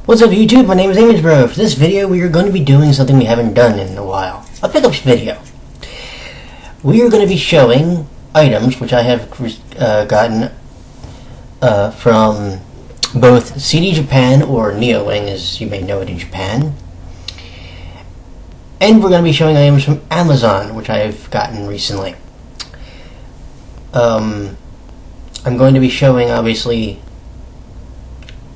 What's up YouTube? My name is Amisbro. For this video we are going to be doing something we haven't done in a while. A pickups video. We are going to be showing items which I have gotten from both CD Japan, or NeoWing as you may know it in Japan. And we're going to be showing items from Amazon which I have gotten recently. I'm going to be showing obviously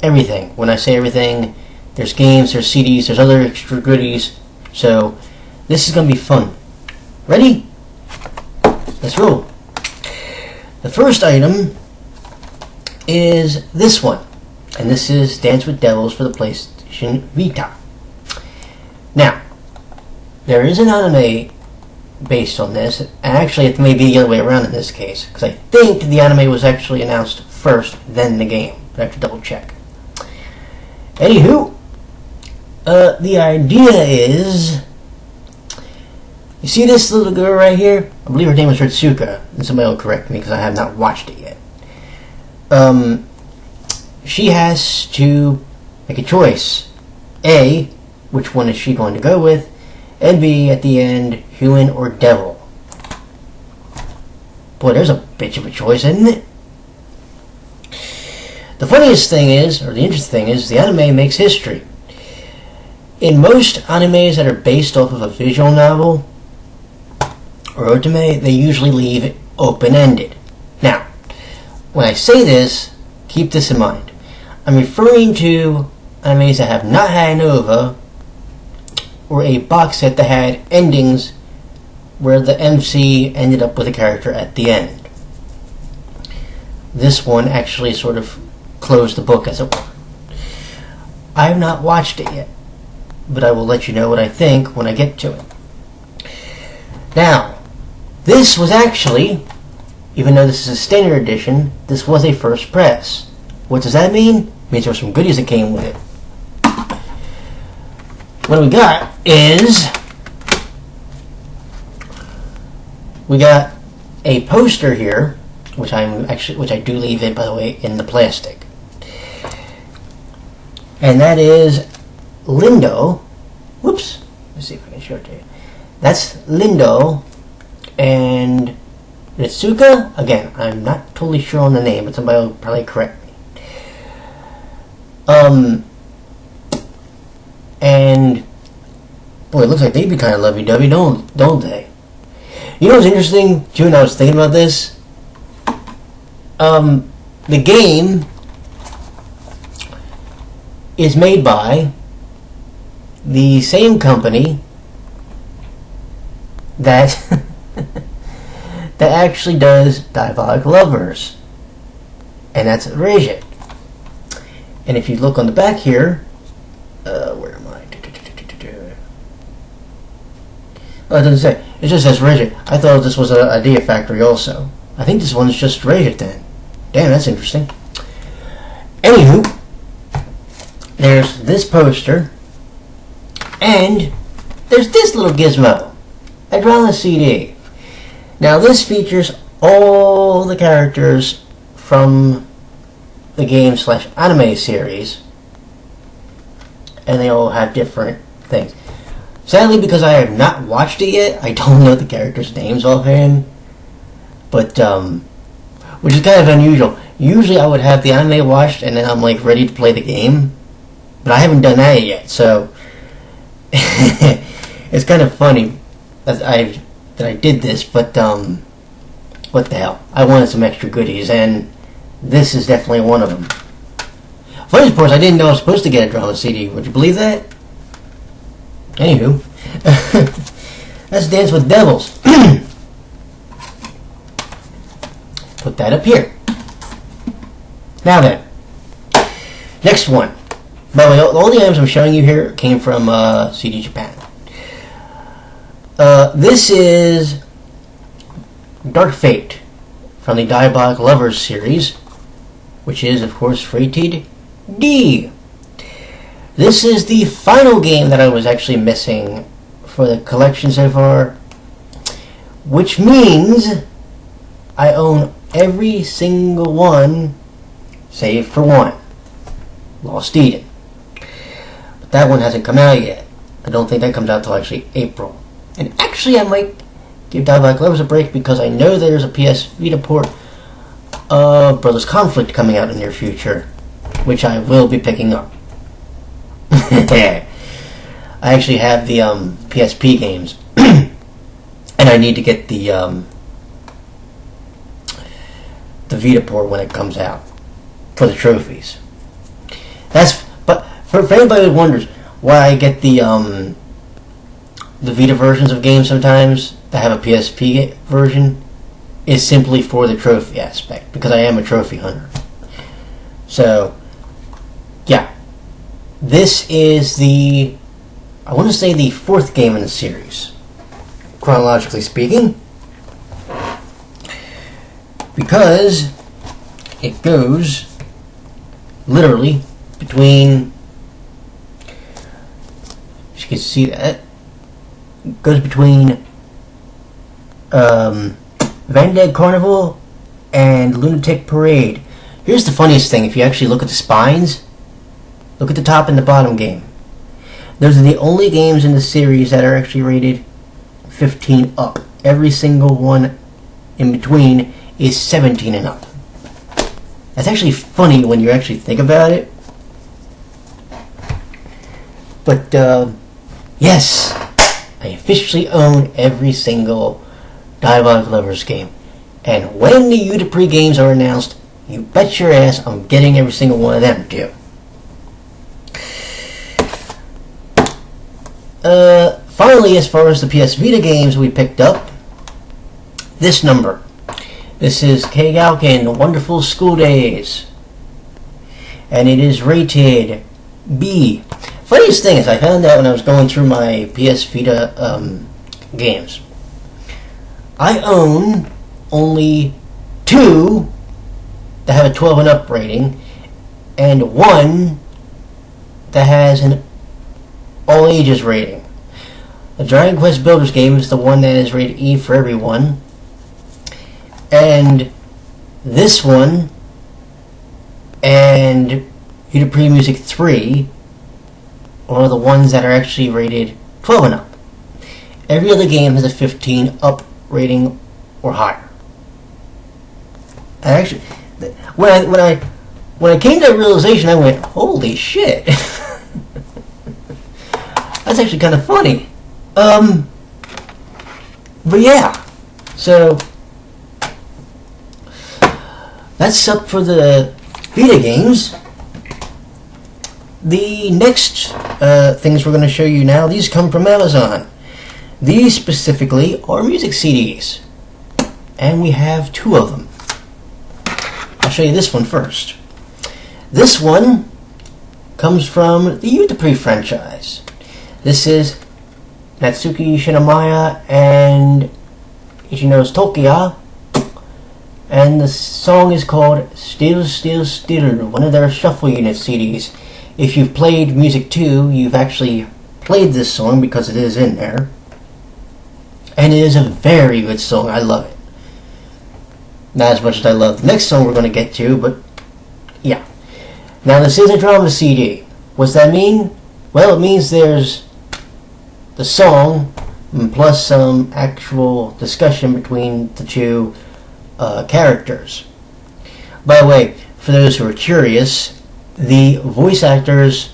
everything. When I say everything, there's games, there's CDs, there's other extra goodies. So this is going to be fun. Ready? Let's roll. The first item is this one, and this is Dance with Devils for the PlayStation Vita. Now, there is an anime based on this, and actually it may be the other way around in this case, because I think the anime was actually announced first, then the game. I have to double check. Anywho, the idea is, you see this little girl right here? I believe her name is Ritsuka, and somebody will correct me because I have not watched it yet. She has to make a choice. A, which one is she going to go with? And B, at the end, human or devil. Boy, there's a bitch of a choice, isn't it? The funniest thing is, or the interesting thing is, the anime makes history. In most animes that are based off of a visual novel or Otome, they usually leave it open-ended. Now, when I say this, keep this in mind. I'm referring to animes that have not had an OVA or a box set that had endings where the MC ended up with a character at the end. This one actually sort of closed the book, as it were. I have not watched it yet, but I will let you know what I think when I get to it. Now, this was actually, even though this is a standard edition, this was a first press. What does that mean? It means there were some goodies that came with it. What we got is, we got a poster here, which I do leave it, by the way, in the plastic. And that is Lindo. Whoops. Let's see if I can show it to you. That's Lindo and Ritsuka. Again, I'm not totally sure on the name, but somebody will probably correct me. And boy, it looks like they'd be kind of lovey-dovey, don't they? You know what's interesting, too, and I was thinking about this? The game is made by the same company that that actually does Diabolic Lovers, and that's Rigid. And if you look on the back here, where am I? Oh, it doesn't say. It just says Rigid. I thought this was an Idea Factory also. I think this one's just Rigid then. Damn, that's interesting. Anywho, there's this poster, and there's this little gizmo. I draw on a CD. Now this features all the characters from the game/anime series, and they all have different things. Sadly, because I have not watched it yet, I don't know the characters' names offhand, but which is kind of unusual. Usually I would have the anime watched and then I'm like ready to play the game, but I haven't done that yet, so it's kind of funny that I did this, but what the hell. I wanted some extra goodies, and this is definitely one of them. Funny part is I didn't know I was supposed to get a drama CD. Would you believe that? Anywho, that's Dance with Devils. Put that up here. Now then, next one. By the way, all the items I'm showing you here came from CD Japan. This is Dark Fate from the Diabolic Lovers series, which is, of course, rated D. This is the final game that I was actually missing for the collection so far, which means I own every single one save for one, Lost Eden. But that one hasn't come out yet. I don't think that comes out till actually April. And actually I might give Diabolic Lovers a break because I know there's a PS Vita port of Brothers Conflict coming out in the near future, which I will be picking up. I actually have the PSP games, and I need to get the Vita port when it comes out for the trophies. But for anybody who wonders why I get the Vita versions of games sometimes that have a PSP version, is simply for the trophy aspect, because I am a trophy hunter. So, yeah. This is I want to say the 4th game in the series, chronologically speaking, because it goes literally between, you can see that, it goes between Vandeg Carnival and Lunatic Parade. Here's the funniest thing, if you actually look at the spines, look at the top and the bottom game. Those are the only games in the series that are actually rated 15 up. Every single one in between is 17 and up. That's actually funny when you actually think about it. But, yes, I officially own every single Diabolic Lovers game. And when the Udapre games are announced, you bet your ass I'm getting every single one of them too. Finally, as far as the PS Vita games we picked up, this number. This is Keigalken Wonderful School Days. And it is rated B. Funniest thing is, I found out when I was going through my PS Vita games. I own only 2 that have a 12 and up rating, and 1 that has an all ages rating. The Dragon Quest Builders game is the one that is rated E for everyone, and this one and Udapre Music 3 are the ones that are actually rated 12 and up. Every other game has a 15 up rating or higher. I actually, when I came to that realization, I went, holy shit. That's actually kind of funny. But yeah, so that's up for the Vita games. The next things we're going to show you now, these come from Amazon. These specifically are music CDs, and we have 2 of them. I'll show you this one first. This one comes from the Udapre franchise. This is Natsuki Shinomiya and Ichino's Tokiya, and the song is called Still Still Still, one of their Shuffle Unit CDs. If you've played Music 2, you've actually played this song because it is in there. And it is a very good song. I love it. Not as much as I love the next song we're going to get to, but yeah. Now this is a drama CD. What's that mean? Well, it means there's the song plus some actual discussion between the 2 characters. By the way, for those who are curious, the voice actors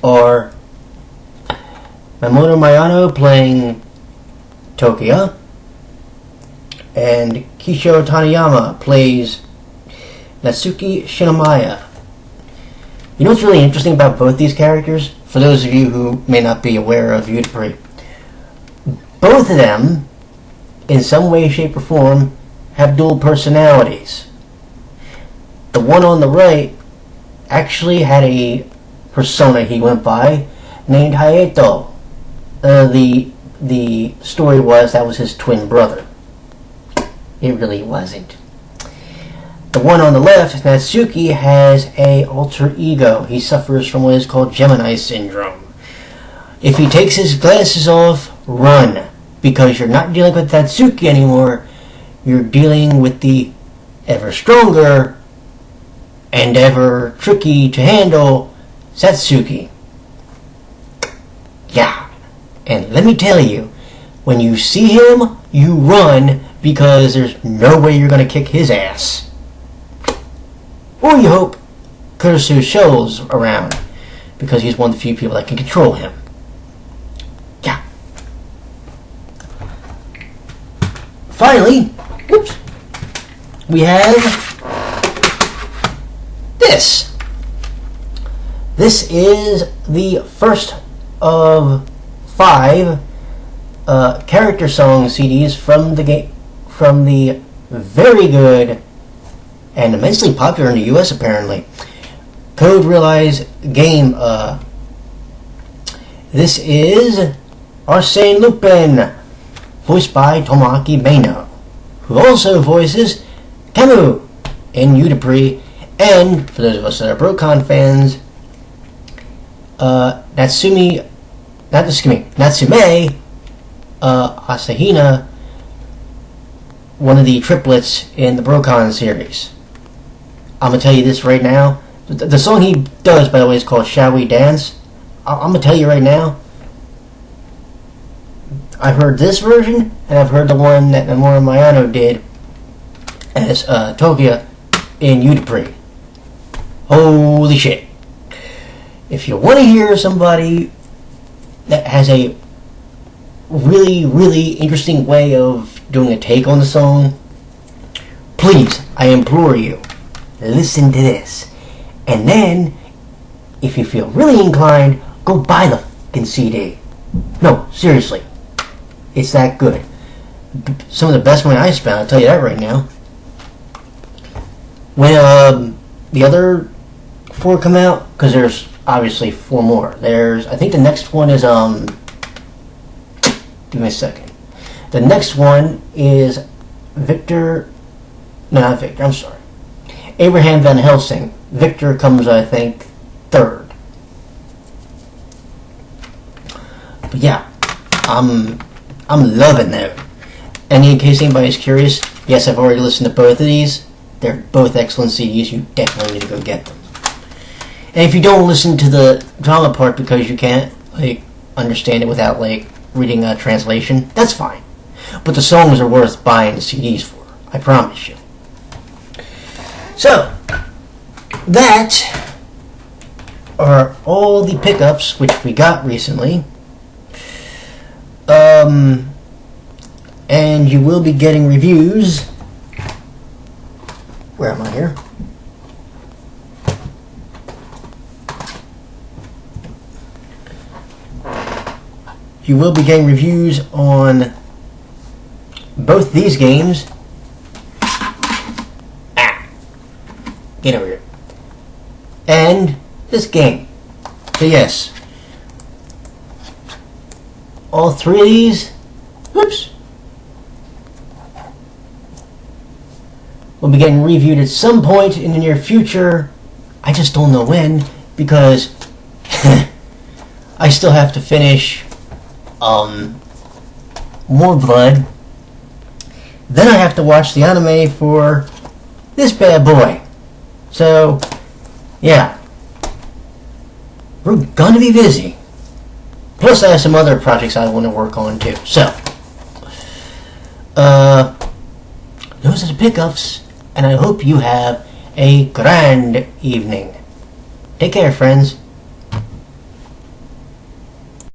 are Mamoru Mayano playing Tokiya, and Kisho Taniyama plays Natsuki Shinomiya. You know what's really interesting about both these characters? For those of you who may not be aware of Udapre, both of them, in some way, shape, or form, have dual personalities. The one on the right actually had a persona he went by named Hayato. The story was that was his twin brother. It really wasn't. The one on the left, Natsuki, has a alter ego. He suffers from what is called Gemini syndrome. If he takes his glasses off, run. Because you're not dealing with Natsuki anymore. You're dealing with the ever stronger and ever tricky to handle Satsuki. Yeah, and let me tell you, when you see him, you run because there's no way you're going to kick his ass. Or you hope Kurusu Shell's around because he's one of the few people that can control him. Yeah. Finally, whoops, we have this. This is the first of 5 character song CDs from the game, from the very good and immensely popular in the US apparently Code Realize game. This is Arsène Lupin, voiced by Tomoaki Meino, who also voices Camus in Udapri, and for those of us that are Brocon fans, Natsume Asahina, one of the triplets in the Brocon series. I'm going to tell you this right now. The song he does, by the way, is called Shall We Dance? I'm going to tell you right now, I've heard this version, and I've heard the one that Mamoru Mayano did as Togia in Udapri. Holy shit. If you want to hear somebody that has a really, really interesting way of doing a take on the song, please, I implore you, listen to this. And then, if you feel really inclined, go buy the fucking CD. No, seriously. It's that good. Some of the best money I spent, I'll tell you that right now. When the other 4 come out, because there's obviously 4 more. I think the next one is, give me a second. The next one is Abraham Van Helsing. Victor comes, I think, 3rd. But yeah, I'm loving them. And in case anybody's curious, yes, I've already listened to both of these. They're both excellent CDs. You definitely need to go get them. And if you don't listen to the drama part because you can't understand it without reading a translation, that's fine. But the songs are worth buying the CDs for. I promise you. So, that are all the pickups which we got recently. And you will be getting reviews. Where am I here? You will be getting reviews on both these games. Get over here. And this game. So yes, all 3 of these, whoops, will be getting reviewed at some point in the near future. I just don't know when, because I still have to finish More Blood. Then I have to watch the anime for this bad boy. So, yeah, we're gonna be busy. Plus, I have some other projects I want to work on too. So, those are the pickups, and I hope you have a grand evening. Take care, friends.